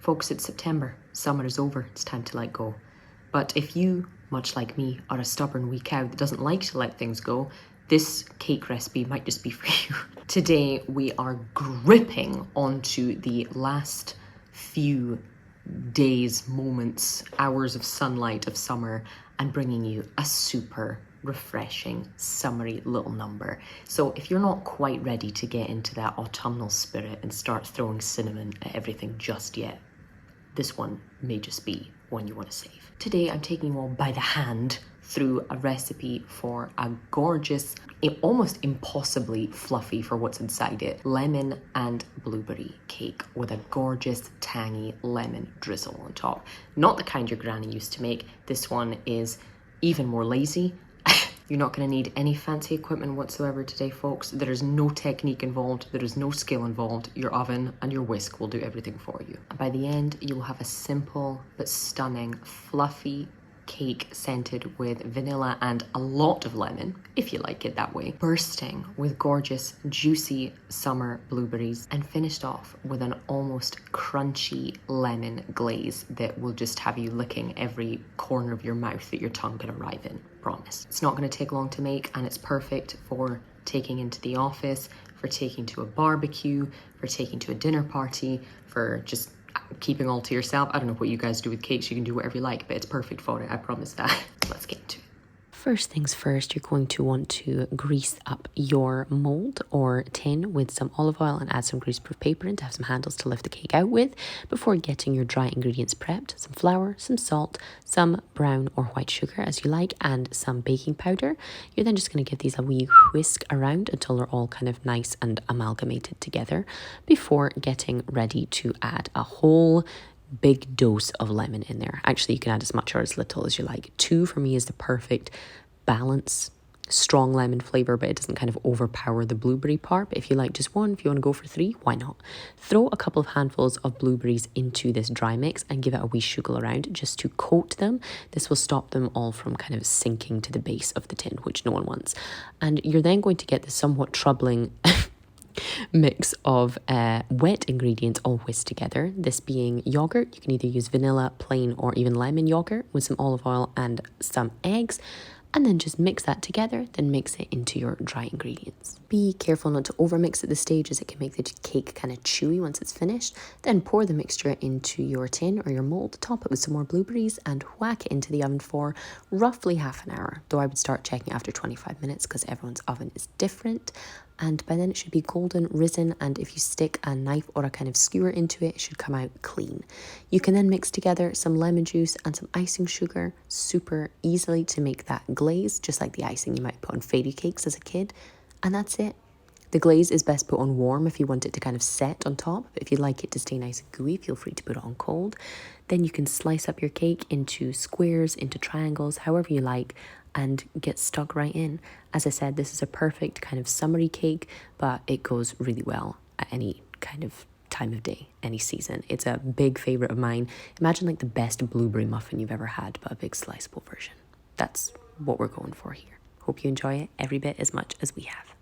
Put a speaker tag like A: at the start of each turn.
A: Folks, it's September. Summer is over. It's time to let go. But if you, much like me, are a stubborn wee cow that doesn't like to let things go, this cake recipe might just be for you. Today, we are gripping onto the last few days, moments, hours of sunlight of summer and bringing you a super refreshing, summery little number. So if you're not quite ready to get into that autumnal spirit and start throwing cinnamon at everything just yet, this one may just be one you want to save. Today, I'm taking you all by the hand through a recipe for a gorgeous, almost impossibly fluffy for what's inside it, lemon and blueberry cake with a gorgeous, tangy lemon drizzle on top. Not the kind your granny used to make. This one is even more lazy. You're not going to need any fancy equipment whatsoever today, folks. There is no technique involved. There is no skill involved. Your oven and your whisk will do everything for you. And by the end, you will have a simple but stunning, fluffy cake scented with vanilla and a lot of lemon, if you like it that way, bursting with gorgeous, juicy summer blueberries, and finished off with an almost crunchy lemon glaze that will just have you licking every corner of your mouth that your tongue can arrive in. Promise. It's not going to take long to make, and it's perfect for taking into the office, for taking to a barbecue, for taking to a dinner party, for just keeping all to yourself. I don't know what you guys do with cakes. You can do whatever you like, but it's perfect for it. I promise that. Let's get into it. First things first, you're going to want to grease up your mold or tin with some olive oil and add some greaseproof paper in to have some handles to lift the cake out with before getting your dry ingredients prepped. Some flour, some salt, some brown or white sugar as you like, and some baking powder. You're then just going to give these a wee whisk around until they're all kind of nice and amalgamated together before getting ready to add a whole big dose of lemon in there. Actually, you can add as much or as little as you like. 2 for me is the perfect balance. Strong lemon flavor, but it doesn't kind of overpower the blueberry part. But if you like just 1, if you want to go for 3, why not? Throw a couple of handfuls of blueberries into this dry mix and give it a wee shugle around just to coat them. This will stop them all from kind of sinking to the base of the tin, which no one wants. And you're then going to get the somewhat troubling mix of wet ingredients all whisked together, this being yogurt. You can either use vanilla, plain, or even lemon yogurt with some olive oil and some eggs, and then just mix that together, then mix it into your dry ingredients. Be careful not to overmix at this stage as it can make the cake kind of chewy once it's finished. Then pour the mixture into your tin or your mold, top it with some more blueberries and whack it into the oven for roughly half an hour, though I would start checking after 25 minutes because everyone's oven is different. And by then it should be golden risen, and if you stick a knife or a kind of skewer into it, it should come out clean. You can then mix together some lemon juice and some icing sugar, super easily to make that glaze, just like the icing you might put on fairy cakes as a kid. And that's it. The glaze is best put on warm if you want it to kind of set on top, but if you like it to stay nice and gooey, feel free to put it on cold. Then you can slice up your cake into squares, into triangles, however you like, and get stuck right in. As I said, this is a perfect kind of summery cake, but it goes really well at any kind of time of day, any season. It's a big favorite of mine. Imagine like the best blueberry muffin you've ever had, but a big sliceable version. That's what we're going for here. Hope you enjoy it every bit as much as we have.